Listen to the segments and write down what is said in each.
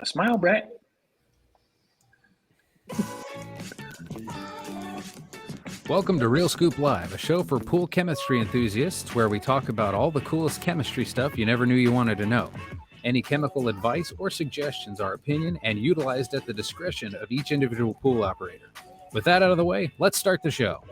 A smile, Brett. Welcome to Real Scoop Live, a show for pool chemistry enthusiasts where we talk about all the coolest chemistry stuff you never knew you wanted to know. Any chemical advice or suggestions are opinion and utilized at the discretion of each individual pool operator. With that out of the way, let's start the show.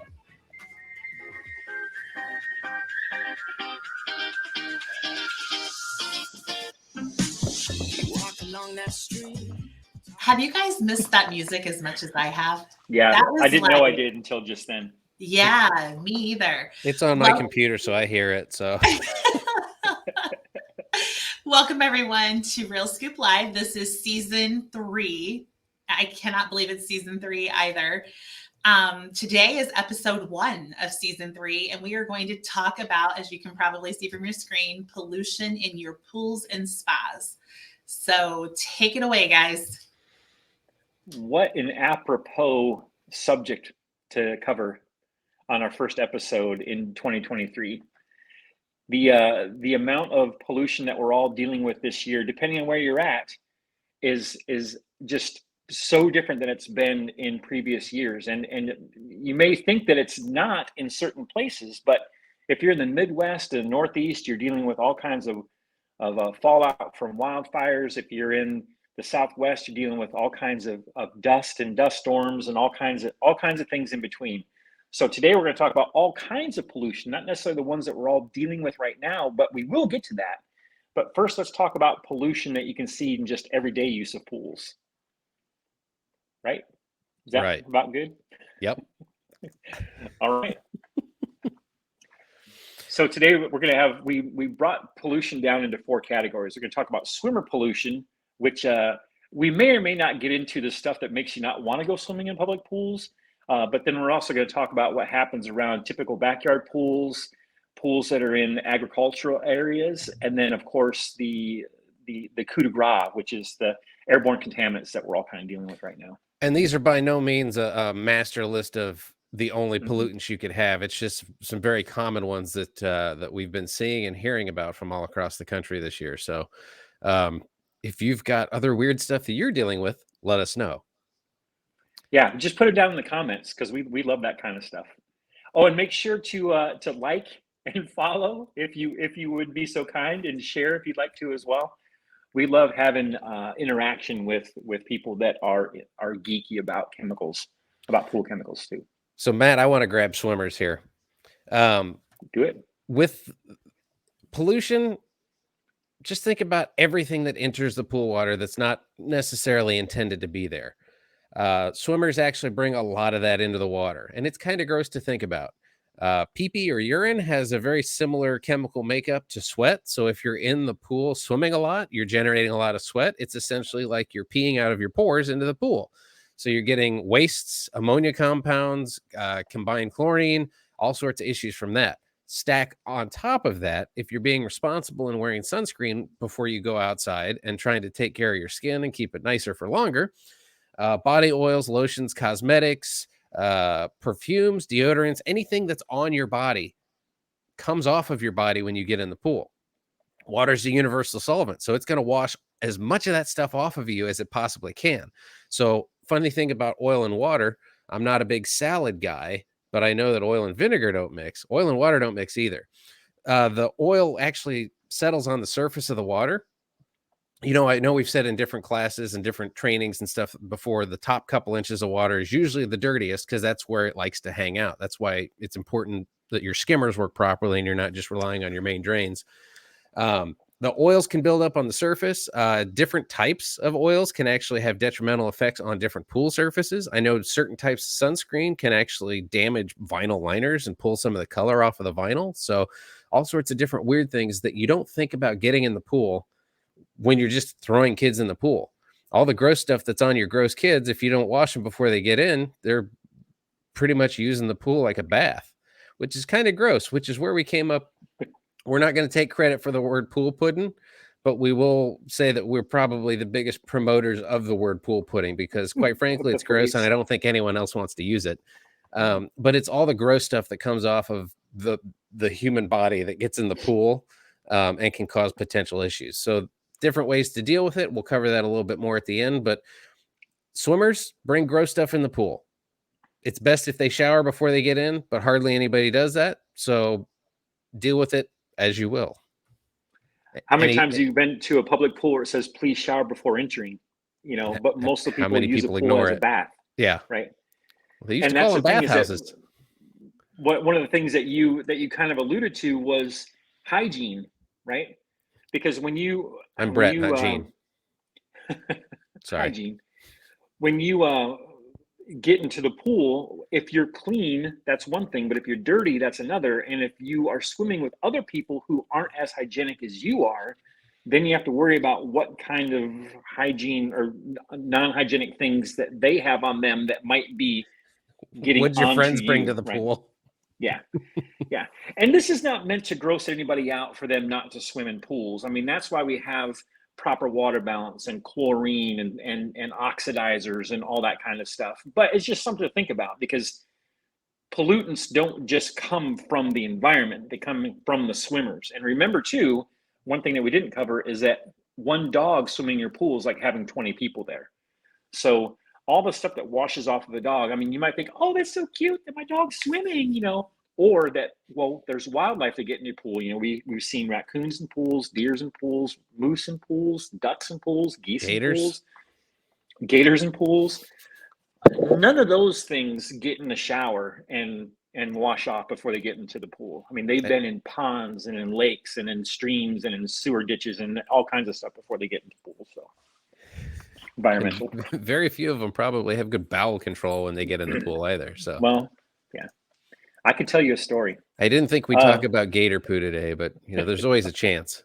Have you guys missed that music as much as I have? Yeah, I didn't know I did until just then. Yeah, me either. It's on my computer, so I hear it. So, welcome everyone to Real Scoop Live. This is season 3. I cannot believe it's season 3 either. Today is episode 1 of season 3, and we are going to talk about, as you can probably see from your screen, pollution in your pools and spas. So take it away, guys. What an apropos subject to cover on our first episode in 2023. The amount of pollution that we're all dealing with this year, depending on where you're at, is just so different than it's been in previous years. And you may think that it's not in certain places, but if you're in the Midwest and Northeast, you're dealing with all kinds of fallout from wildfires. If you're in the Southwest, you're dealing with all kinds of dust and dust storms and all kinds of things in between. So today we're going to talk about all kinds of pollution, not necessarily the ones that we're all dealing with right now, but we will get to that. But first, let's talk about pollution that you can see in just everyday use of pools. Right? Is that right. About good? Yep. All right. So today we're going to have, we brought pollution down into 4 categories. We're going to talk about swimmer pollution, which we may or may not get into the stuff that makes you not want to go swimming in public pools. But then we're also going to talk about what happens around typical backyard pools that are in agricultural areas, and then of course the coup de grace, which is the airborne contaminants that we're all kind of dealing with right now. And these are by no means a master list of the only pollutants you could have. It's just some very common ones that we've been seeing and hearing about from all across the country this year. So if you've got other weird stuff that you're dealing with, let us know. Yeah, just put it down in the comments because we love that kind of stuff. Oh, and make sure to like and follow if you would be so kind, and share if you'd like to as well. We love having interaction with people that are geeky about chemicals, about pool chemicals too. So Matt, I want to grab swimmers here. Do it. With pollution, just think about everything that enters the pool water that's not necessarily intended to be there. Swimmers actually bring a lot of that into the water, and it's kind of gross to think about. Pee-pee or urine has a very similar chemical makeup to sweat. So if you're in the pool swimming a lot, you're generating a lot of sweat. It's essentially like you're peeing out of your pores into the pool. So you're getting wastes, ammonia compounds, combined chlorine, all sorts of issues from that. Stack on top of that, if you're being responsible and wearing sunscreen before you go outside and trying to take care of your skin and keep it nicer for longer, body oils, lotions, cosmetics, perfumes, deodorants, anything that's on your body comes off of your body when you get in the pool. Water is a universal solvent, so it's going to wash as much of that stuff off of you as it possibly can. So funny thing about oil and water, I'm not a big salad guy, but I know that oil and vinegar don't mix. Oil and water don't mix either. The oil actually settles on the surface of the water. You know, I know we've said in different classes and different trainings and stuff before, the top couple inches of water is usually the dirtiest because that's where it likes to hang out. That's why it's important that your skimmers work properly and you're not just relying on your main drains. The oils can build up on the surface. Different types of oils can actually have detrimental effects on different pool surfaces. I know certain types of sunscreen can actually damage vinyl liners and pull some of the color off of the vinyl. So all sorts of different weird things that you don't think about getting in the pool when you're just throwing kids in the pool. All the gross stuff that's on your gross kids, if you don't wash them before they get in, they're pretty much using the pool like a bath, which is kind of gross, which is where we came up. We're not going to take credit for the word pool pudding, but we will say that we're probably the biggest promoters of the word pool pudding because, quite frankly, it's gross and I don't think anyone else wants to use it. But it's all the gross stuff that comes off of the human body that gets in the pool and can cause potential issues. So different ways to deal with it. We'll cover that a little bit more at the end, but swimmers bring gross stuff in the pool. It's best if they shower before they get in, but hardly anybody does that. So deal with it as you will. How many times have you been to a public pool where it says, please shower before entering? But most of the How people many use people a pool ignore as a it? bath, Yeah. right? Well, they used And to call that's them the thing is that bathhouses. one of the things that you kind of alluded to was hygiene, right? Because when you I'm when Brett, you not Gene. Sorry. hygiene, when you get into the pool, if you're clean, that's one thing, but if you're dirty, that's another. And if you are swimming with other people who aren't as hygienic as you are, then you have to worry about what kind of hygiene or non-hygienic things that they have on them that might be getting What'd your onto friends bring you, to the right? pool? Yeah. Yeah. And this is not meant to gross anybody out for them not to swim in pools. I mean, that's why we have proper water balance and chlorine and oxidizers and all that kind of stuff. But it's just something to think about because pollutants don't just come from the environment, they come from the swimmers. And remember, too, one thing that we didn't cover is that one dog swimming in your pool is like having 20 people there. So all the stuff that washes off of the dog, I mean, you might think, oh, that's so cute that my dog's swimming, or that, well, there's wildlife that get in your pool. We've seen raccoons in pools, deers in pools, moose in pools, ducks in pools, geese in pools, gators in pools. None of those things get in the shower and wash off before they get into the pool. I mean, they've been in ponds and in lakes and in streams and in sewer ditches and all kinds of stuff before they get into pools. So environmental. Very few of them probably have good bowel control when they get in the pool either. So, well, yeah, I could tell you a story. I didn't think we'd talk about gator poo today, but there's always a chance.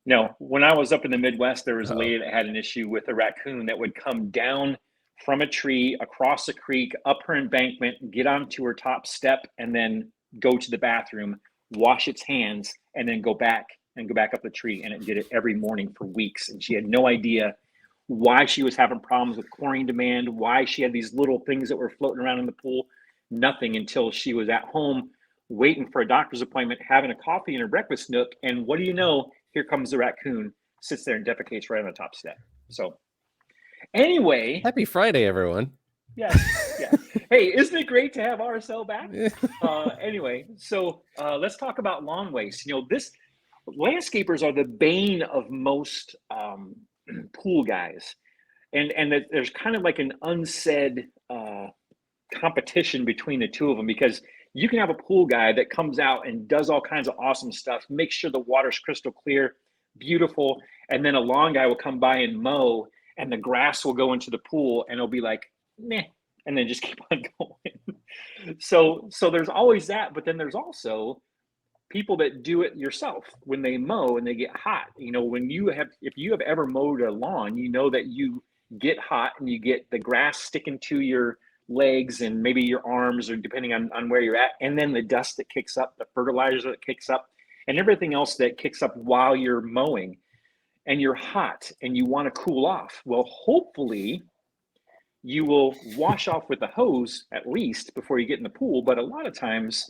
No, when I was up in the Midwest, there was a lady that had an issue with a raccoon that would come down from a tree across a creek, up her embankment, get onto her top step, and then go to the bathroom, wash its hands, and then go back up the tree. And it did it every morning for weeks. And she had no idea why she was having problems with chlorine demand, why she had these little things that were floating around in the pool. Nothing until she was at home waiting for a doctor's appointment, having a coffee in her breakfast nook. And what do you know? Here comes the raccoon, sits there and defecates right on the top step. So anyway. Happy Friday, everyone. Yeah. Hey, isn't it great to have RSL back? Anyway, so let's talk about lawn waste. Landscapers are the bane of most pool guys. And there's kind of like an unsaid competition between the two of them, because you can have a pool guy that comes out and does all kinds of awesome stuff, makes sure the water's crystal clear, beautiful, and then a lawn guy will come by and mow, and the grass will go into the pool, and it'll be like, meh, and then just keep on going. So there's always that, but then there's also people that do it yourself when they mow and they get hot. If you have ever mowed a lawn, you know that you get hot and you get the grass sticking to your legs and maybe your arms, or depending on where you're at, and then the dust that kicks up, the fertilizer that kicks up, and everything else that kicks up while you're mowing, and you're hot and you want to cool off. Well, hopefully you will wash off with a hose at least before you get in the pool, but a lot of times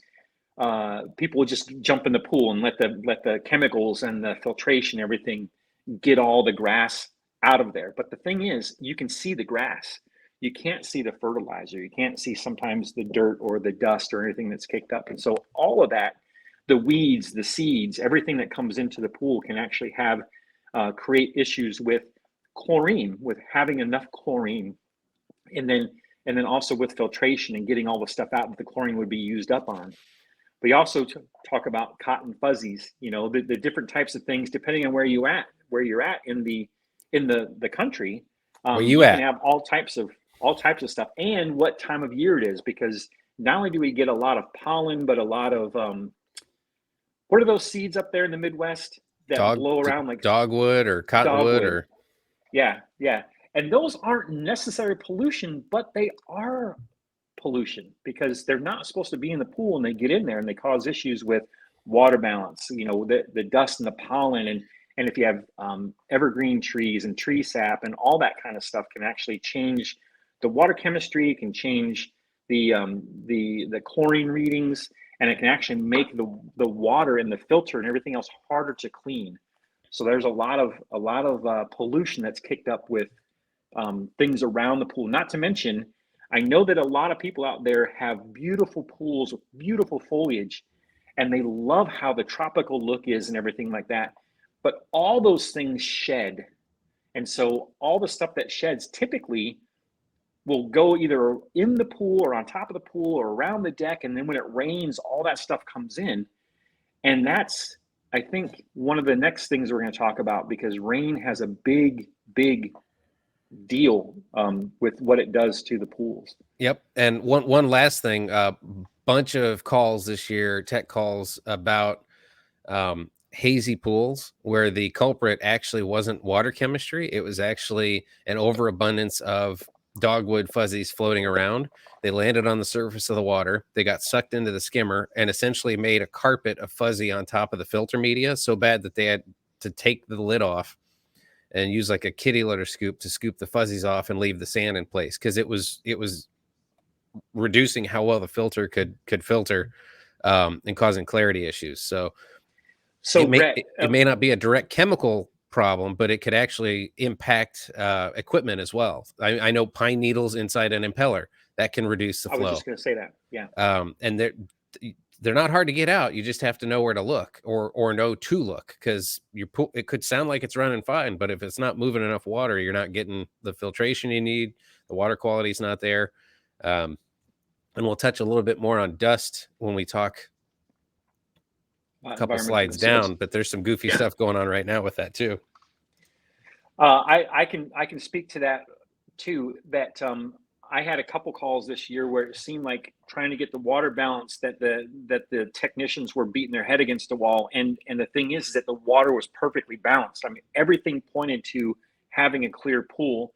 people will just jump in the pool and let the chemicals and the filtration, everything, get all the grass out of there. But the thing is, you can see the grass. You can't see the fertilizer. You can't see sometimes the dirt or the dust or anything that's kicked up. And so all of that, the weeds, the seeds, everything that comes into the pool can actually have create issues with chlorine, with having enough chlorine, and then also with filtration and getting all the stuff out that the chlorine would be used up on. But you also talk about cotton fuzzies, the different types of things depending on where you're at in the country. Where you at? can have all types of stuff, and what time of year it is, because not only do we get a lot of pollen, but a lot of what are those seeds up there in the Midwest that blow around like dogwood or cottonwood or yeah. And those aren't necessary pollution, but they are pollution because they're not supposed to be in the pool, and they get in there and they cause issues with water balance, the dust and the pollen, and if you have evergreen trees and tree sap and all that kind of stuff can actually change the water chemistry, can change the chlorine readings, and it can actually make the water and the filter and everything else harder to clean. So there's a lot of pollution that's kicked up with things around the pool. Not to mention, I know that a lot of people out there have beautiful pools with beautiful foliage, and they love how the tropical look is and everything like that. But all those things shed. And so all the stuff that sheds typically will go either in the pool or on top of the pool or around the deck. And then when it rains, all that stuff comes in. And that's, I think, one of the next things we're going to talk about, because rain has a big, big deal with what it does to the pools. Yep. And one last thing, bunch of calls this year, tech calls about hazy pools where the culprit actually wasn't water chemistry. It was actually an overabundance of dogwood fuzzies floating around. They landed on the surface of the water. They got sucked into the skimmer and essentially made a carpet of fuzzy on top of the filter media, so bad that they had to take the lid off and use like a kitty litter scoop to scoop the fuzzies off and leave the sand in place, because it was reducing how well the filter could filter and causing clarity issues. So it may not be a direct chemical problem, but it could actually impact equipment as well. I know pine needles inside an impeller that can reduce the flow. I was just going to say that. Yeah. And they're not hard to get out. You just have to know where to look or know to look, because it could sound like it's running fine, but if it's not moving enough water, you're not getting the filtration you need. The water quality is not there. And we'll touch a little bit more on dust when we talk a couple slides down, but there's some goofy stuff going on right now with that too. I can speak to that too. That I had a couple calls this year where it seemed like trying to get the water balance, that the technicians were beating their head against the wall. And the thing is that the water was perfectly balanced. I mean, everything pointed to having a clear pool.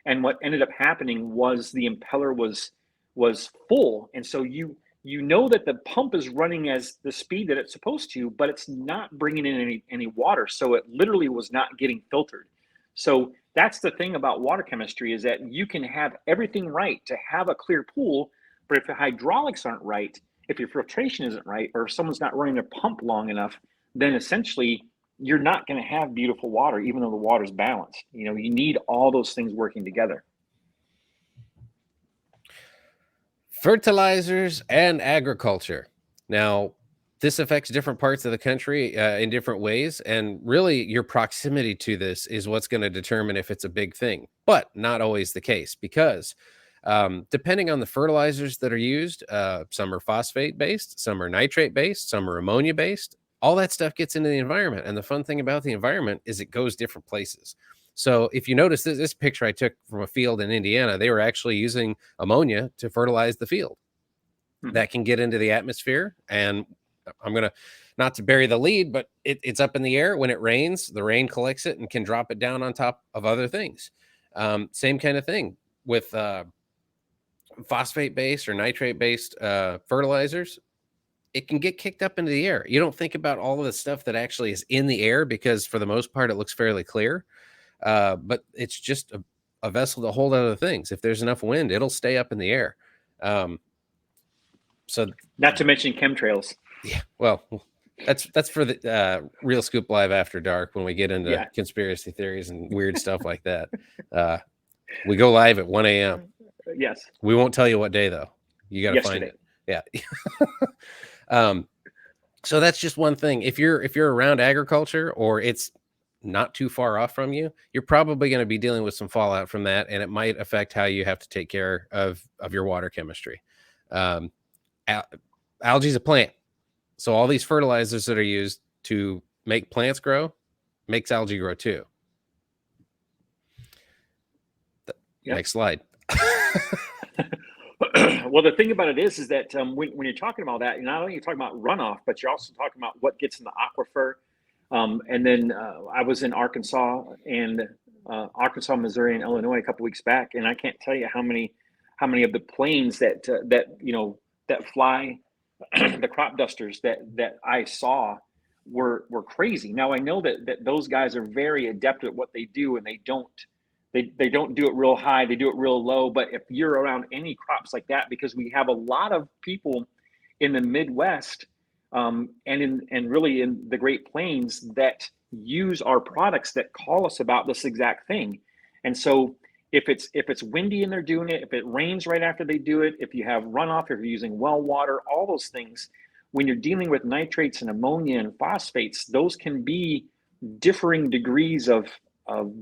And what ended up happening was the impeller was full. And so you know that the pump is running as the speed that it's supposed to, but it's not bringing in any water. So it literally was not getting filtered. So that's the thing about water chemistry, is that you can have everything right to have a clear pool, but if the hydraulics aren't right, if your filtration isn't right, or if someone's not running their pump long enough, then essentially you're not going to have beautiful water, even though the water's balanced. You know, you need all those things working together. Fertilizers and agriculture. Now, this affects different parts of the country in different ways. And really, your proximity to this is what's going to determine if it's a big thing, but not always the case, because depending on the fertilizers that are used, some are phosphate based, some are nitrate based, some are ammonia based. All that stuff gets into the environment. And the fun thing about the environment is it goes different places. So if you notice this picture I took from a field in Indiana, they were actually using ammonia to fertilize the field. That can get into the atmosphere. And I'm going to, not to bury the lead, but it's up in the air. When it rains, the rain collects it and can drop it down on top of other things. Same kind of thing with phosphate-based or nitrate-based fertilizers. It can get kicked up into the air. You don't think about all of the stuff that actually is in the air, because for the most part, it looks fairly clear. But it's just a vessel to hold other things. If there's enough wind, it'll stay up in the air. So not to mention chemtrails. Yeah, well, that's for the Real Scoop Live After Dark, when we get into conspiracy theories and weird stuff like that. We go live at 1 a.m. Yes. We won't tell you what day, though. You got to find it. Yeah. So that's just one thing. If you're around agriculture, or it's not too far off from you, you're probably going to be dealing with some fallout from that, and it might affect how you have to take care of your water chemistry. Algae is a plant. So all these fertilizers that are used to make plants grow makes algae grow too. Next slide. Well, the thing about it is that when you're talking about that, not only you're talking about runoff, but you're also talking about what gets in the aquifer. And then I was in Arkansas, Missouri, and Illinois a couple weeks back, and I can't tell you how many of the planes that fly, the crop dusters that I saw were crazy. Now I know that those guys are very adept at what they do, and they don't do it real high, they do it real low. But if you're around any crops like that, because we have a lot of people in the Midwest and really in the Great Plains that use our products that call us about this exact thing. And so if it's windy and they're doing it, if it rains right after they do it, if you have runoff, if you're using well water, all those things, when you're dealing with nitrates and ammonia and phosphates, those can be differing degrees of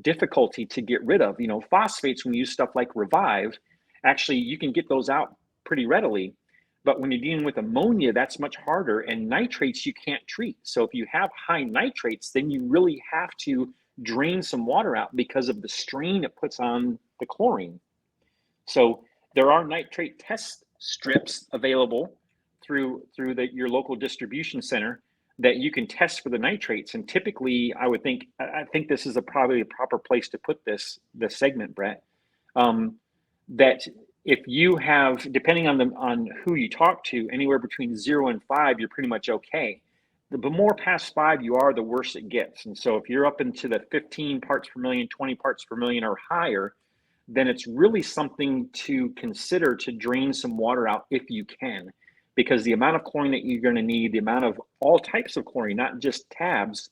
difficulty to get rid of. Phosphates, when you use stuff like Revive, actually you can get those out pretty readily. But when you're dealing with ammonia, that's much harder. And nitrates you can't treat. So if you have high nitrates, then you really have to drain some water out because of the strain it puts on the chlorine. So there are nitrate test strips available through your local distribution center that you can test for the nitrates. And typically, I think this is probably a proper place to put this segment, Brett. That if you have, depending on who you talk to, anywhere between 0 and 5, you're pretty much okay. The more past 5 you are, the worse it gets. And so if you're up into the 15 parts per million, 20 parts per million or higher, then it's really something to consider to drain some water out if you can, because the amount of chlorine that you're going to need, the amount of all types of chlorine, not just tabs,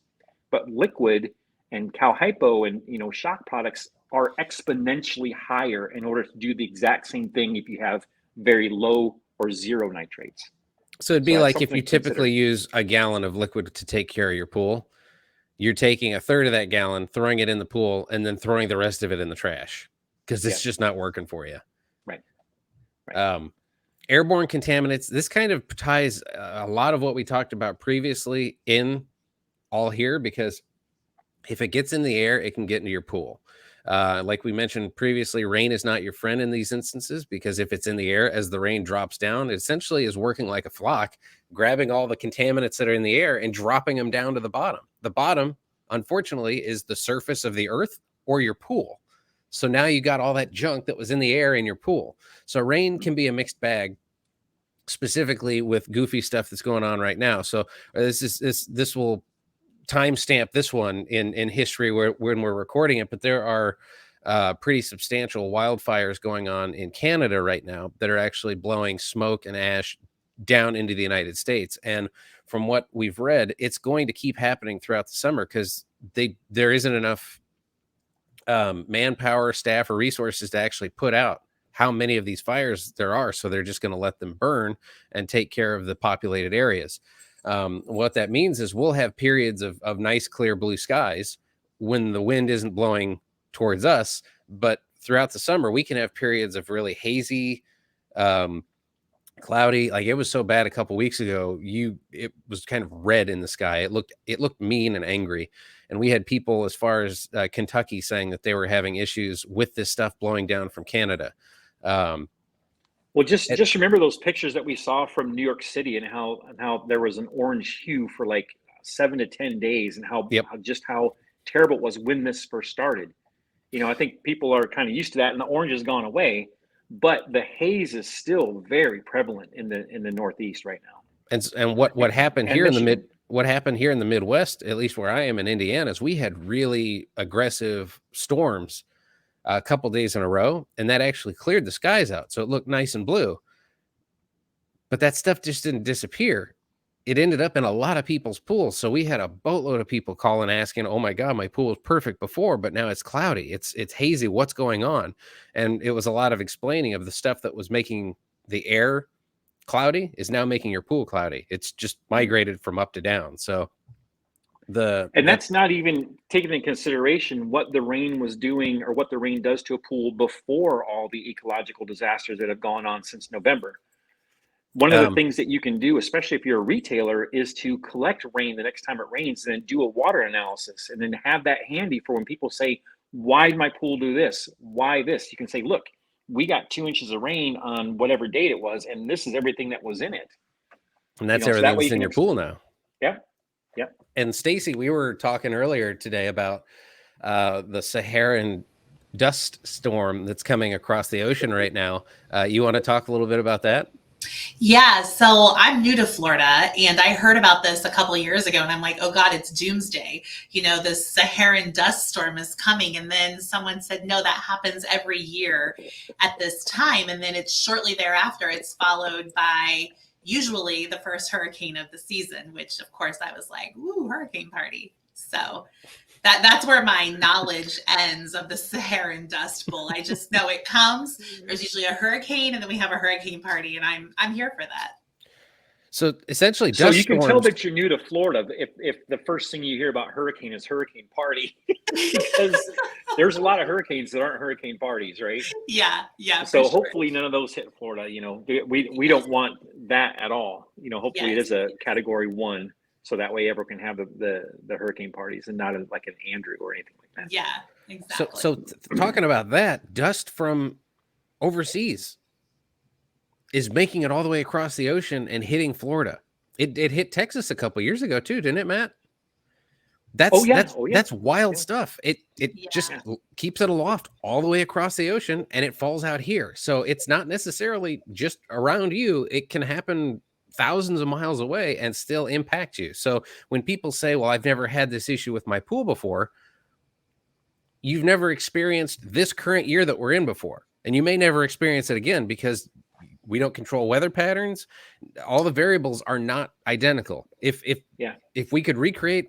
but liquid and cal hypo and shock products, are exponentially higher in order to do the exact same thing if you have very low or 0 nitrates. So it'd be like if you typically use a gallon of liquid to take care of your pool, you're taking a third of that gallon, throwing it in the pool, and then throwing the rest of it in the trash because it's just not working for you. Right. Airborne contaminants. This kind of ties a lot of what we talked about previously in all here, because if it gets in the air, it can get into your pool. Like we mentioned previously, rain is not your friend in these instances, because if it's in the air as the rain drops down, it essentially is working like a flock, grabbing all the contaminants that are in the air and dropping them down to the bottom. The bottom, unfortunately, is the surface of the earth or your pool. So now you got all that junk that was in the air in your pool. So rain can be a mixed bag, specifically with goofy stuff that's going on right now. So this will timestamp this one in history when we're recording it, but there are pretty substantial wildfires going on in Canada right now that are actually blowing smoke and ash down into the United States. And from what we've read, it's going to keep happening throughout the summer because there isn't enough manpower, staff, or resources to actually put out how many of these fires there are. So they're just going to let them burn and take care of the populated areas. What that means is we'll have periods of nice, clear blue skies when the wind isn't blowing towards us. But throughout the summer, we can have periods of really hazy, cloudy. Like it was so bad a couple weeks ago, it was kind of red in the sky. It looked mean and angry. And we had people as far as Kentucky saying that they were having issues with this stuff blowing down from Canada. Well, just remember those pictures that we saw from New York City and how there was an orange hue for like 7 to 10 days and how terrible it was when this first started. I think people are kind of used to that, and the orange has gone away, but the haze is still very prevalent in the Northeast right now. And what happened here in the Midwest, at least where I am in Indiana, is we had really aggressive storms a couple days in a row, and that actually cleared the skies out, so it looked nice and blue. But that stuff just didn't disappear. It ended up in a lot of people's pools. So we had a boatload of people calling asking, "Oh my God, my pool was perfect before, but now it's cloudy. It's hazy. What's going on?" And it was a lot of explaining of the stuff that was making the air cloudy is now making your pool cloudy. It's just migrated from up to down. So that's not even taking into consideration what the rain was doing or what the rain does to a pool before all the ecological disasters that have gone on since November. One of the things that you can do, especially if you're a retailer, is to collect rain the next time it rains and then do a water analysis and then have that handy for when people say, "Why did my pool do this? Why this?" You can say, "Look, we got 2 inches of rain on whatever date it was, and this is everyththing that was in it." And that's everything that's in your pool now. Yeah. And Stacy, we were talking earlier today about the Saharan dust storm that's coming across the ocean right now. You want to talk a little bit about that? Yeah, so I'm new to Florida, and I heard about this a couple of years ago, and I'm like, oh God, it's doomsday. This Saharan dust storm is coming. And then someone said, no, that happens every year at this time. And then it's shortly thereafter, it's followed by usually the first hurricane of the season, which of course I was like, ooh, hurricane party. So that's where my knowledge ends of the Saharan Dust Bowl. I just know it comes. There's usually a hurricane, and then we have a hurricane party, and I'm here for that. So essentially, So dust you can tell storms. that you're new to Florida if the first thing you hear about hurricane is hurricane party, because there's a lot of hurricanes that aren't hurricane parties, right? Yeah. So for sure. hopefully none of those hit Florida. You know, we don't want that at all. You know, hopefully it Yes. is a category 1, so that way everyone can have the hurricane parties and not like an Andrew or anything like that. Yeah, exactly. So talking about that, dust from overseas is making it all the way across the ocean and hitting Florida. It hit Texas a couple years ago too, didn't it, Matt? That's wild stuff. It just keeps it aloft all the way across the ocean, and it falls out here. So it's not necessarily just around you. It can happen thousands of miles away and still impact you. So when people say, well, I've never had this issue with my pool before, you've never experienced this current year that we're in before, and you may never experience it again because we don't control weather patterns. All the variables are not identical. If we could recreate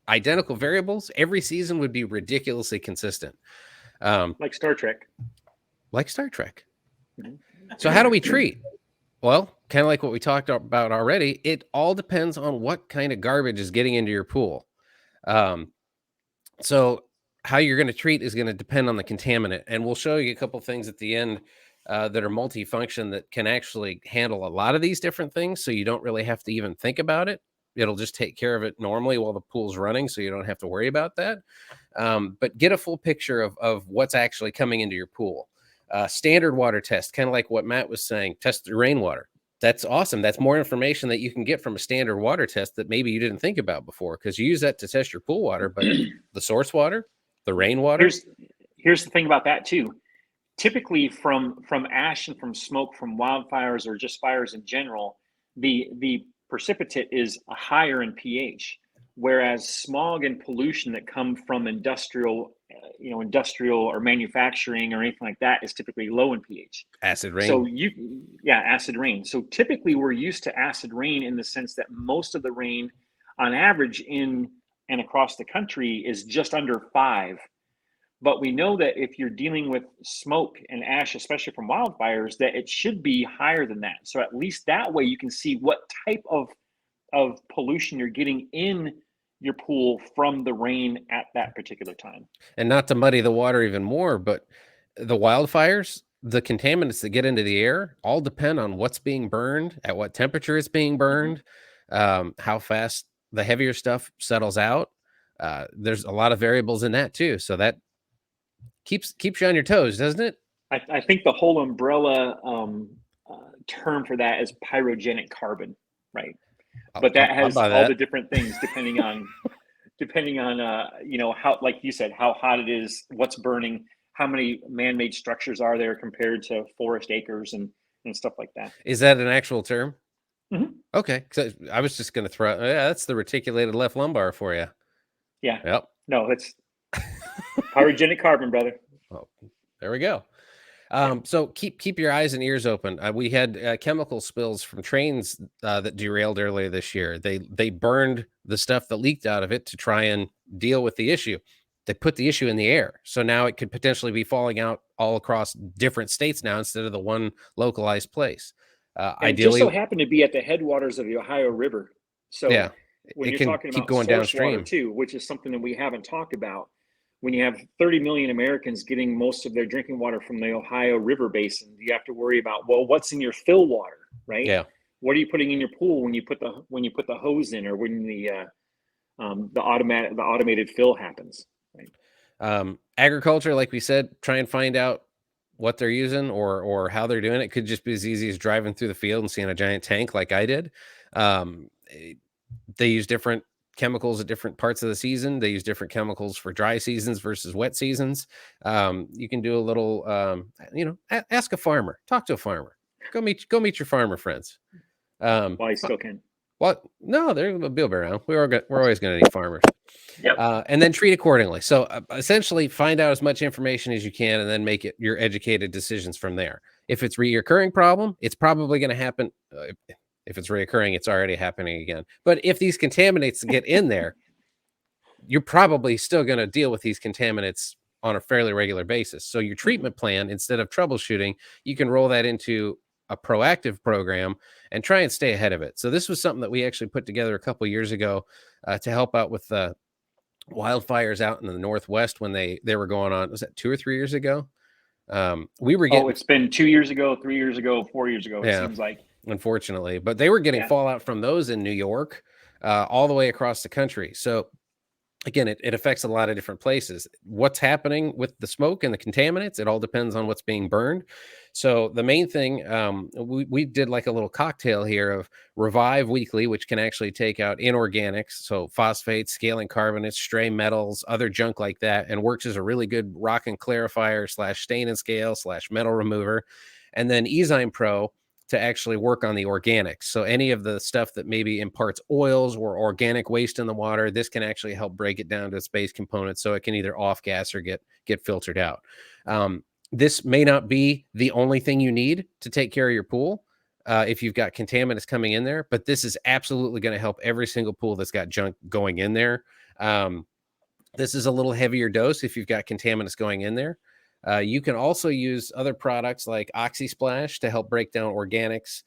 identical variables, every season would be ridiculously consistent. Like Star Trek. Mm-hmm. So how do we treat? Well, kind of like what we talked about already, it all depends on what kind of garbage is getting into your pool. So how you're going to treat is going to depend on the contaminant. And we'll show you a couple things at the end that are multifunction that can actually handle a lot of these different things. So you don't really have to even think about it. It'll just take care of it normally while the pool's running. So you don't have to worry about that. But get a full picture of what's actually coming into your pool. Standard water test, kind of like what Matt was saying, test the rainwater. That's awesome. That's more information that you can get from a standard water test that maybe you didn't think about before, because you use that to test your pool water, but the source water, the rainwater. Here's the thing about that too. Typically from ash and from smoke from wildfires or just fires in general, the precipitate is higher in pH, whereas smog and pollution that come from industrial or manufacturing or anything like that is typically low in pH. Acid rain. So acid rain. So typically we're used to acid rain in the sense that most of the rain on average in and across the country is just under 5. But we know that if you're dealing with smoke and ash, especially from wildfires, that it should be higher than that. So at least that way you can see what type of pollution you're getting in your pool from the rain at that particular time. And not to muddy the water even more, but the wildfires, the contaminants that get into the air all depend on what's being burned, at what temperature it's being burned, how fast the heavier stuff settles out. There's a lot of variables in that too. So that keeps you on your toes, doesn't it? I think the whole umbrella term for that is pyrogenic carbon, right? But that has all the different things depending on how, like you said, how hot it is, what's burning, how many man-made structures are there compared to forest acres and stuff like that. Is that an actual term? Mm-hmm. Okay, so I was just going to throw. Yeah, that's the reticulated left lumbar for you. Yeah. Yep. No, it's pyrogenic carbon, brother. Oh, there we go. So keep your eyes and ears open. We had chemical spills from trains that derailed earlier this year. They burned the stuff that leaked out of it to try and deal with the issue. They put the issue in the air, so now it could potentially be falling out all across different states now instead of the one localized place. Ideally, it just so happened to be at the headwaters of the Ohio River. So yeah, when you're can talking keep about going source downstream water too, which is something that we haven't talked about. When you have 30 million Americans getting most of their drinking water from the Ohio River basin, you have to worry about, well, what's in your fill water, right? Yeah. What are you putting in your pool when you put the hose in, or when the automated fill happens, right? Agriculture, like we said, try and find out what they're using or how they're doing it. Could just be as easy as driving through the field and seeing a giant tank like I did. They use different chemicals at different parts of the season. They use different chemicals for dry seasons versus wet seasons. You can do a little, ask a farmer, talk to a farmer, go meet your farmer friends. Well, I still can. Well, no, they'll be around. We're always going to need farmers. Yep. And then treat accordingly. So essentially find out as much information as you can and then make it your educated decisions from there. If it's a reoccurring problem, it's probably going to happen. If it's reoccurring, it's already happening again. But if these contaminants get in there, you're probably still going to deal with these contaminants on a fairly regular basis. So your treatment plan, instead of troubleshooting, you can roll that into a proactive program and try and stay ahead of it. So this was something that we actually put together a couple years ago to help out with the wildfires out in the Northwest when they were going on. Was that 2 or 3 years ago? We were getting, it's been 2 years ago, 3 years ago, 4 years ago. It Yeah. seems like. unfortunately, but they were getting Yeah. fallout from those in New York, all the way across the country. So again, it affects a lot of different places. What's happening with the smoke and the contaminants, it all depends on what's being burned. So the main thing, we did like a little cocktail here of Revive Weekly, which can actually take out inorganics, so phosphates, scaling carbonates, stray metals, other junk like that, and works as a really good rock and clarifier / stain and scale / metal remover. And then Ezyme Pro to actually work on the organics. So any of the stuff that maybe imparts oils or organic waste in the water, this can actually help break it down to its base components so it can either off gas or get filtered out. This may not be the only thing you need to take care of your pool if you've got contaminants coming in there, but this is absolutely going to help every single pool that's got junk going in there. This is a little heavier dose if you've got contaminants going in there. You can also use other products like OxySplash to help break down organics.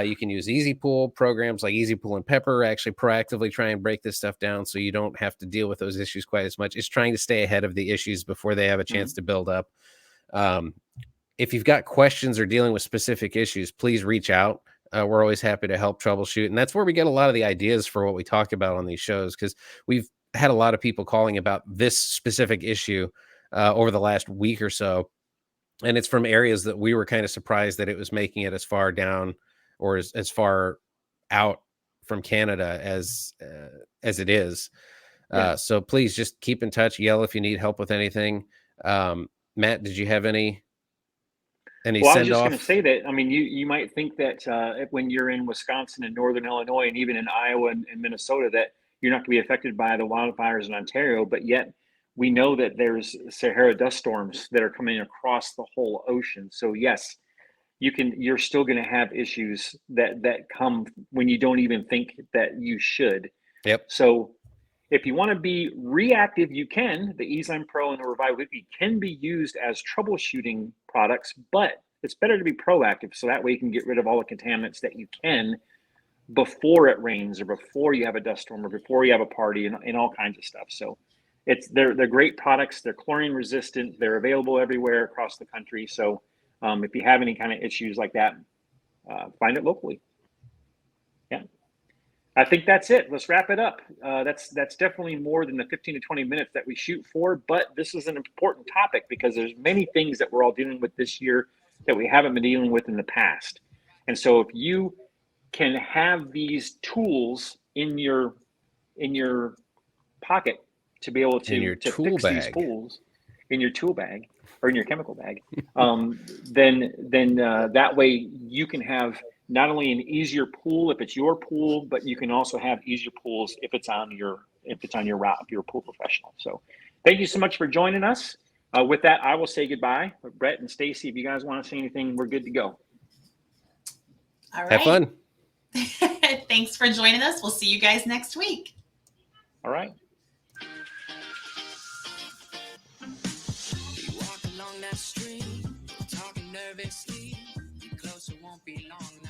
You can use Easy Pool programs like Easy Pool and Pepper, actually proactively try and break this stuff down so you don't have to deal with those issues quite as much. It's trying to stay ahead of the issues before they have a chance to build up. If you've got questions or dealing with specific issues, please reach out. We're always happy to help troubleshoot. And that's where we get a lot of the ideas for what we talk about on these shows, because we've had a lot of people calling about this specific issue over the last week or so. And it's from areas that we were kind of surprised that it was making it as far down or as far out from Canada as it is. Yeah. So please just keep in touch, yell if you need help with anything. Matt, did you have any Well, I was send just off? going to say that, I mean, you might think that when you're in Wisconsin and Northern Illinois and even in Iowa and Minnesota, that you're not going to be affected by the wildfires in Ontario, but yet we know that there's Sahara dust storms that are coming across the whole ocean. So yes, you're still going to have issues that come when you don't even think that you should. Yep. So if you want to be reactive, you can. The Ezyme Pro and the Revive Weekly can be used as troubleshooting products, but it's better to be proactive. So that way you can get rid of all the contaminants that you can before it rains or before you have a dust storm or before you have a party and all kinds of stuff. So they're great products. They're chlorine resistant. They're available everywhere across the country. So if you have any kind of issues like that, find it locally. Yeah. I think that's it. Let's wrap it up. That's definitely more than the 15 to 20 minutes that we shoot for, but this is an important topic because there's many things that we're all dealing with this year that we haven't been dealing with in the past. And so if you can have these tools in your pocket to be able to fix these pools in your tool bag or in your chemical bag, then that way you can have not only an easier pool if it's your pool, but you can also have easier pools if it's on your route, if you're a pool professional. So thank you so much for joining us. With that, I will say goodbye. Brett and Stacy, if you guys want to say anything, we're good to go. All right. Have fun. Thanks for joining us. We'll see you guys next week. All right. You walk along that street, talking nervously. Closer won't be long.